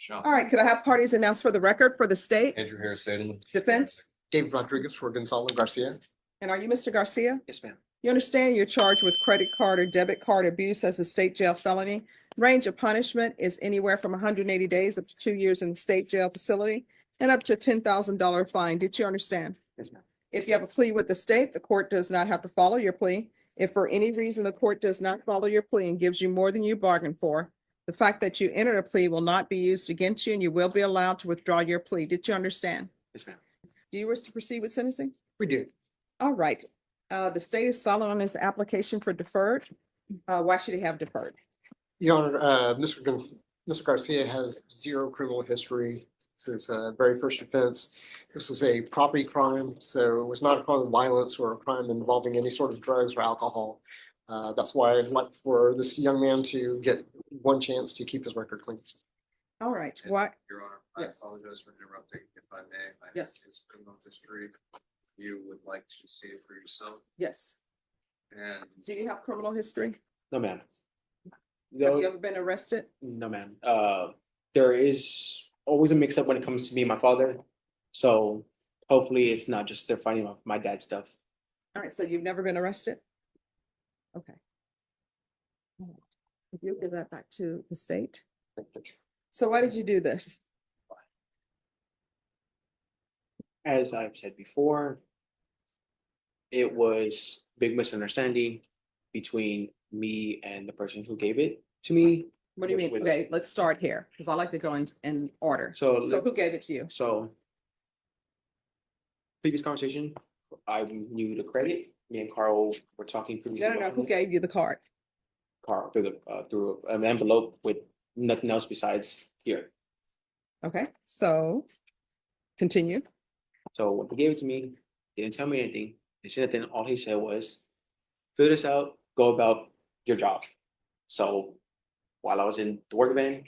All right, could I have parties announced for the record for the state? Andrew Harris, Salem. Defense? Dave Rodriguez for Gonzalo Garcia. And are you Mr. Garcia? Yes, ma'am. You understand you're charged with credit card or debit card abuse as a state jail felony. Range of punishment is anywhere from 180 days up to 2 years in the state jail facility and up to a $10,000 fine. Did you understand? Yes, ma'am. If you have a plea with the state, the court does not have to follow your plea. If for any reason the court does not follow your plea and gives you more than you bargained for, the fact that you entered a plea will not be used against you and you will be allowed to withdraw your plea. Did you understand? Yes, ma'am. Do you wish to proceed with sentencing? We do. All right. The state is silent on his application for deferred. Why should he have deferred? Your Honor, Mr. Garcia has zero criminal history since very first offense. This was a property crime, so it was not a crime of violence or a crime involving any sort of drugs or alcohol. That's why I'd like for this young man to get one chance to keep his record clean. All right. Why? Your Honor, Yes. I apologize for interrupting. If I may, I have Yes. his criminal history. You would like to see it for yourself, Yes. and Do you have criminal history? No, ma'am. Have you No, ever been arrested? no, ma'am. There is always a mix up when it comes to me and my father. So hopefully it's not just they're finding my dad's stuff. All right. So you've never been arrested? Okay. All right. If you give that back to the state. So why did you do this? As I've said before, it was big misunderstanding between me and the person who gave it to me. What do you mean? With- Okay, let's start here because I like to go in order. So, So who gave it to you? so previous conversation, I knew the credit. Me and Carl were talking previously. No, no, no. about Who it. gave you the card? Carl through an envelope with nothing else besides here. Okay, so continue. So when he gave it to me, he didn't tell me anything. He said then all he said was, fill this out, go about your job. So while I was in the work van,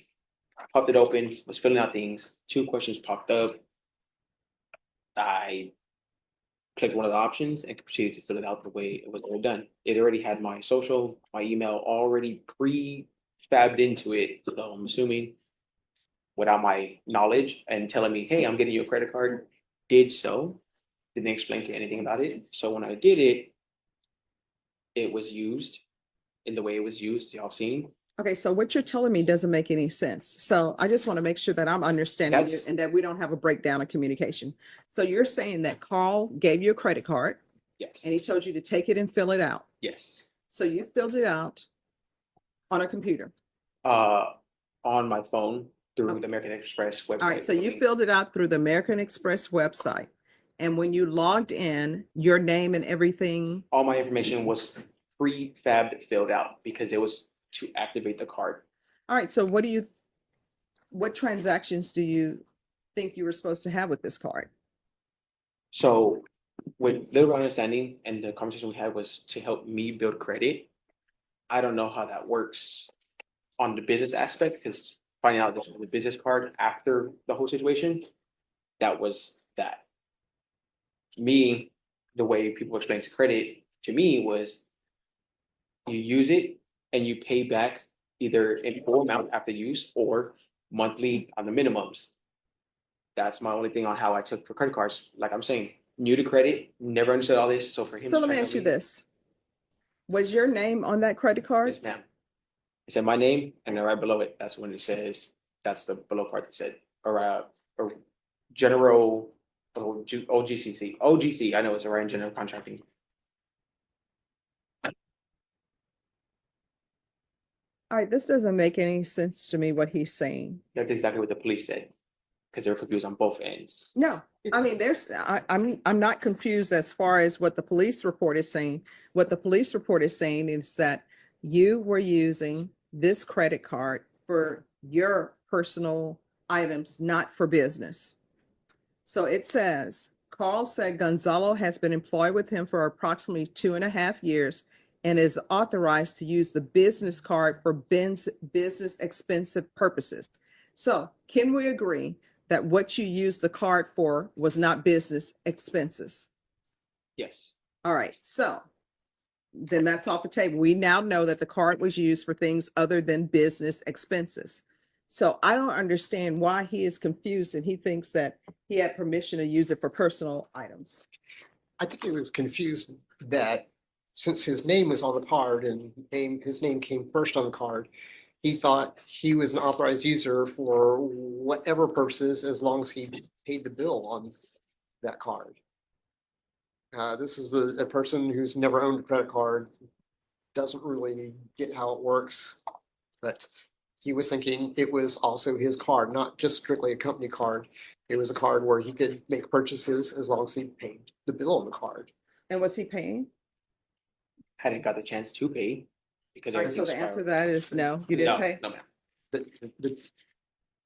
I popped it open, was filling out things, 2 questions popped up. I clicked one of the options and proceeded to fill it out the way it was already done. It already had my social, my email already pre-fabbed into it. So I'm assuming without my knowledge and telling me, hey, I'm getting you a credit card, did so. Didn't explain to me anything about it. So when I did it, it was used in the way it was used, y'all seen. Okay, so what you're telling me doesn't make any sense. So I just want to make sure that I'm understanding you That's- and that we don't have a breakdown of communication. So you're saying that Carl gave you a credit card Yes, and he told you to take it and fill it out. yes. So you filled it out on a computer. On my phone through the American Express website. All right, so you filled it out through the American Express website. And when you logged in, your name and everything, All my information was pre-fabbed filled out because it was to activate the card. all right, so what transactions do you think you were supposed to have with this card? So with little understanding and the conversation we had was to help me build credit. I don't know how that works on the business aspect because finding out the business card after the whole situation, that was that. Me, the way people explain credit to me was you use it and you pay back either in full amount after use or monthly on the minimums. That's my only thing on how I took for credit cards. Like I'm saying, new to credit, never understood all this. So for him. So to let me try to ask you tell me- this. Was your name on that credit card? Yes, ma'am. It said my name, and then right below it, that's when it says, that's the below part that said, or general, OGCC, I know it's Orion General Contracting. All right, this doesn't make any sense to me what he's saying. That's exactly what the police said, because they're confused on both ends. No, I mean, I'm not confused as far as what the police report is saying. What the police report is saying is that you were using this credit card for your personal items, not for business. So it says, Carl said Gonzalo has been employed with him for approximately 2.5 years and is authorized to use the business card for business expensive purposes. So can we agree that what you used the card for was not business expenses? Yes, All right, so then that's off the table. We now know that the card was used for things other than business expenses. So I don't understand why he is confused and he thinks that he had permission to use it for personal items. I think he was confused that since his name was on the card and his name came first on the card, he thought he was an authorized user for whatever purposes as long as he paid the bill on that card. This is a person who's never owned a credit card, doesn't really get how it works, but he was thinking it was also his card, not just strictly a company card. It was a card where he could make purchases as long as he paid the bill on the card. And was he paying? Hadn't got the chance to pay because All right, so everything's the answer to expired. that is no, you didn't No, pay? no, ma'am. The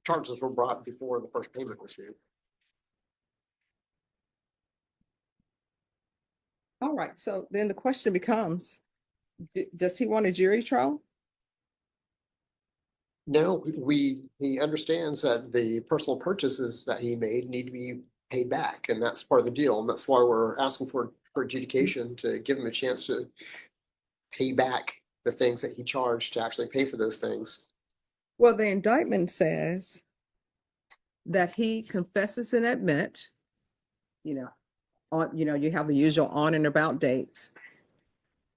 charges were brought before the first payment was due. All right, so then the question becomes, does he want a jury trial? No, he understands that the personal purchases that he made need to be paid back, and that's part of the deal. And that's why we're asking for adjudication to give him a chance to pay back the things that he charged to actually pay for those things. Well, the indictment says that he confesses and admit, you have the usual on and about dates.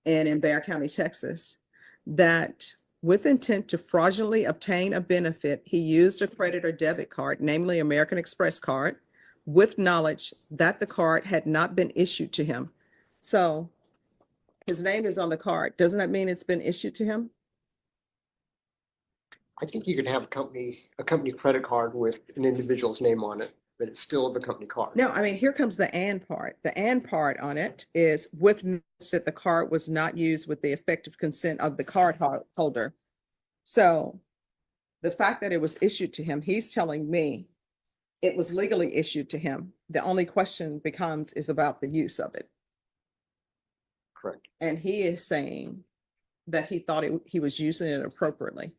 And in Bexar County, Texas, that with intent to fraudulently obtain a benefit, he used a credit or debit card, namely American Express card, with knowledge that the card had not been issued to him. So his name is on the card. Doesn't that mean it's been issued to him? I think you can have a company credit card with an individual's name on it, but it's still the company card. No, I mean, here comes the and part. The and part on it is with knowledge that the card was not used with the effective consent of the card holder. So the fact that it was issued to him, he's telling me it was legally issued to him. The only question becomes is about the use of it. Correct. And he is saying that he thought he was using it appropriately.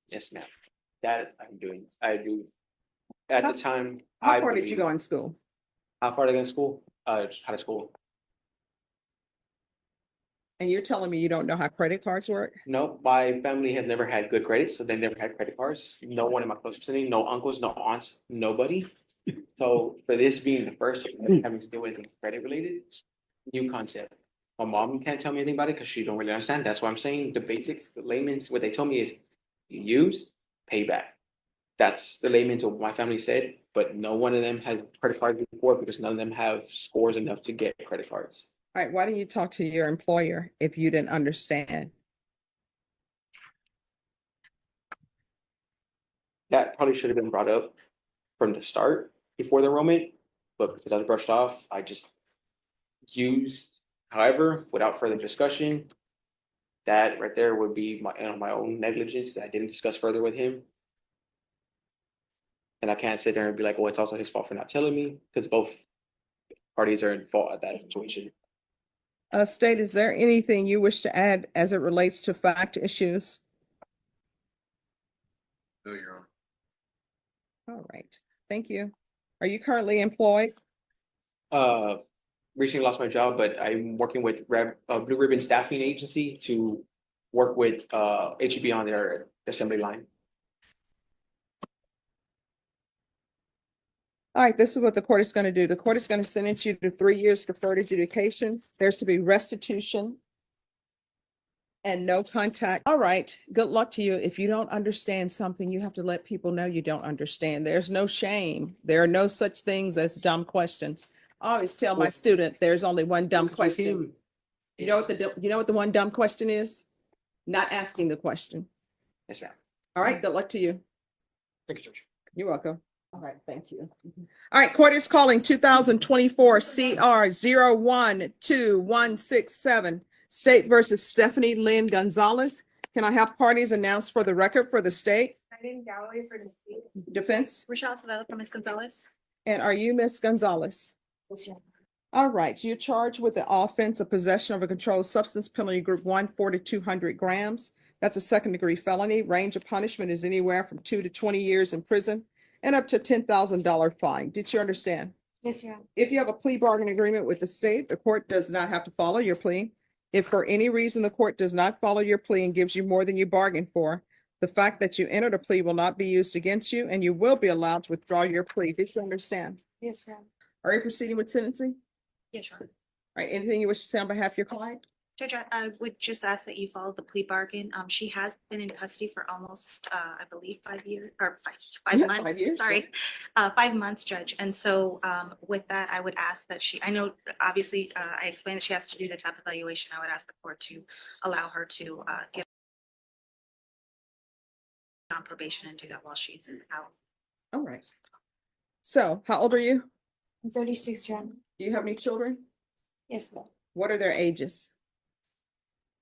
Yes, ma'am. That I'm doing. I do. At How- the time, How far did you go in school? How far did I go in school? High school. And you're telling me you don't know how credit cards work? No, my family has never had good credit, so they never had credit cards. No one in my close vicinity, no uncles, no aunts, nobody. So for this being the first time having to deal with anything credit related, new concept. My mom can't tell me anything about it because she don't really understand. That's why I'm saying the basics, the layman's, what they told me is you use, pay back. That's the layman's of what my family said, but no one of them had credit cards before because none of them have scores enough to get credit cards. All right, why didn't you talk to your employer if you didn't understand? That probably should have been brought up from the start before the enrollment, but because I was brushed off, I just used, however, without further discussion, that right there would be my own negligence that I didn't discuss further with him. And I can't sit there and be like, well, it's also his fault for not telling me, because both parties are in fault at that situation. State, is there anything you wish to add as it relates to fact issues? No, Your Honor. All right, thank you. Are you currently employed? Recently lost my job, but I'm working with Blue Ribbon Staffing Agency to work with HEB on their assembly line. All right, this is what the court is going to do. The court is going to sentence you to 3 years deferred adjudication. There's to be restitution and no contact. All right, good luck to you. If you don't understand something, you have to let people know you don't understand. There's no shame. There are no such things as dumb questions. I always tell my student, there's only one dumb question. You know what the one dumb question is? Not asking the question. Yes, ma'am. All right, good luck to you. Thank you, Judge. You're welcome. All right, thank you. All right, court is calling 2024 CR 012167, State versus Stephanie Lynn Gonzalez. Can I have parties announced for the record for the state? Irene Galloway for the state. Defense? Rochelle Savella for Ms. Gonzalez. And are you Miss Gonzalez? All right, you're charged with the offense of possession of a controlled substance, penalty group 1, 4 to 200 grams. That's a second-degree felony. Range of punishment is anywhere from 2 to 20 years in prison and up to $10,000 fine. Did you understand? Yes, Your Honor. If you have a plea bargain agreement with the state, the court does not have to follow your plea. If for any reason the court does not follow your plea and gives you more than you bargained for, The fact that you entered a plea will not be used against you, and you will be allowed to withdraw your plea. Did you understand? Yes, ma'am. Are you proceeding with sentencing? Yes, ma'am. All right, anything you wish to say on behalf of your client? Judge, I would just ask that you follow the plea bargain. She has been in custody for almost, I believe, 5 years, or five Yeah, months. 5 years, Sorry, 5 months, Judge. And so with that, I would ask that I know, obviously, I explained that she has to do the TAP evaluation. I would ask the court to allow her to get on probation and do that while she's out. All right. So how old are you? I'm 36, Your Honor. Do you have any children? Yes, ma'am. What are their ages?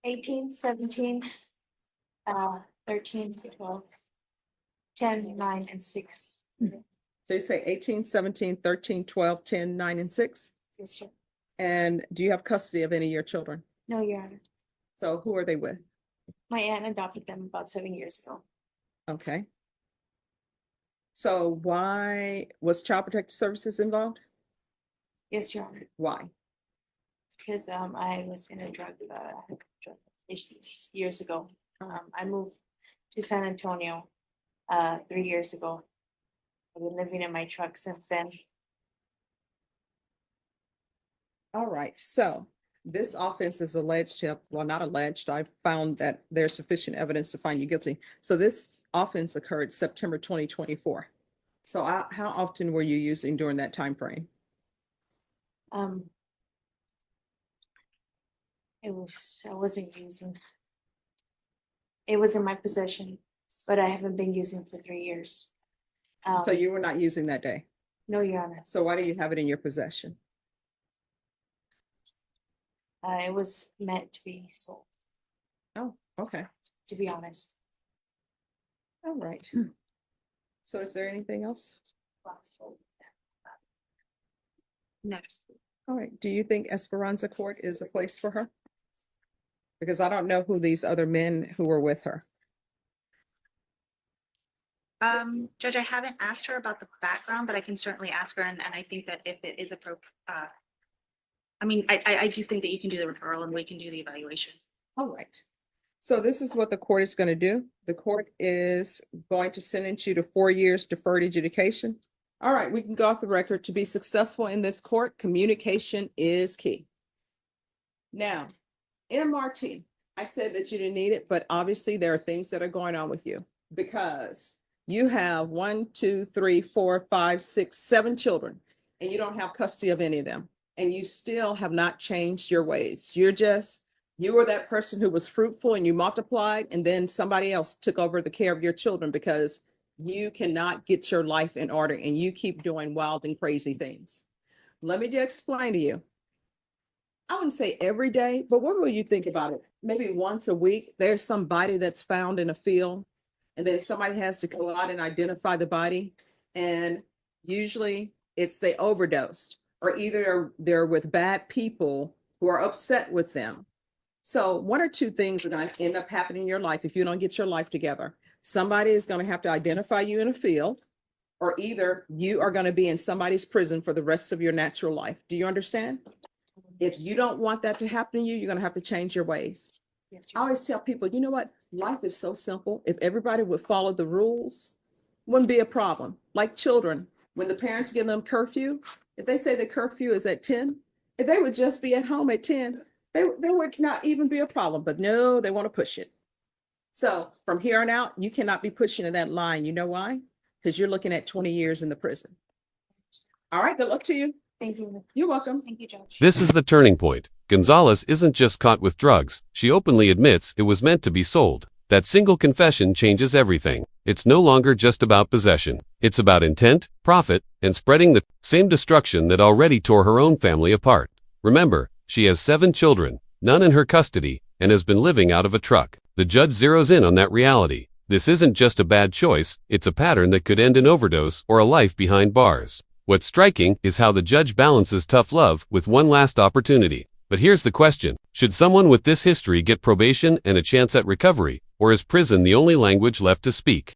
18, 17, 13, 12, 10, 9, and 6. So you say 18, 17, 13, 12, 10, 9, and 6? Yes, sir. And do you have custody of any of your children? No, Your Honor. So who are they with? My aunt adopted them about 7 years ago. Okay. So why was Child Protective Services involved? Yes, Your Honor. Why? Because I was in a drug issues years ago. I moved to San Antonio 3 years ago. I've been living in my truck since then. All right, so this offense is alleged to have, well, not alleged, I found that there's sufficient evidence to find you guilty. So this offense occurred September 2024. So how often were you using during that time frame? I wasn't using. It was in my possession, but I haven't been using for 3 years. So you were not using that day. No, Your Honor. So why do you have it in your possession? It was meant to be sold, Oh, okay. to be honest. All right. So is there anything else? No. All right. Do you think Esperanza Court is a place for her? Because I don't know who these other men who were with her. Judge, I haven't asked her about the background, but I can certainly ask her, and I think that if it is appropriate, I mean, I do think that you can do the referral and we can do the evaluation. All right. So this is what the court is going to do. The court is going to sentence you to 4 years deferred adjudication. All right, we can go off the record. To be successful in this court, communication is key. Now, MRT, I said that you didn't need it, but obviously there are things that are going on with you because you have 1, 2, 3, 4, 5, 6, 7 children, and you don't have custody of any of them. And you still have not changed your ways. You were that person who was fruitful and you multiplied, and then somebody else took over the care of your children because you cannot get your life in order and you keep doing wild and crazy things. Let me just explain to you. I wouldn't say every day, but what will you think about it? Maybe once a week, there's some body that's found in a field, and then somebody has to go out and identify the body. And usually it's they overdosed, or either they're with bad people who are upset with them. So 1 or 2 things are going to end up happening in your life if you don't get your life together. Somebody is going to have to identify you in a field, or either you are going to be in somebody's prison for the rest of your natural life. Do you understand? If you don't want that to happen to you, you're going to have to change your ways. Yes, I always tell people, you know what? Life is so simple. If everybody would follow the rules, wouldn't be a problem. Like children, when the parents give them curfew, if they say the curfew is at 10, if they would just be at home at 10, there would not even be a problem. But no, they want to push it. So from here on out, you cannot be pushing in that line. You know why? Because you're looking at 20 years in the prison. All right, good luck to you. Thank you. You're welcome. Thank you, Judge. This is the turning point. Gonzalez isn't just caught with drugs. She openly admits it was meant to be sold. That single confession changes everything. It's no longer just about possession. It's about intent, profit, and spreading the same destruction that already tore her own family apart. Remember, she has 7 children, none in her custody, and has been living out of a truck. The judge zeroes in on that reality. This isn't just a bad choice, it's a pattern that could end in overdose or a life behind bars. What's striking is how the judge balances tough love with one last opportunity. But here's the question. Should someone with this history get probation and a chance at recovery, or is prison the only language left to speak?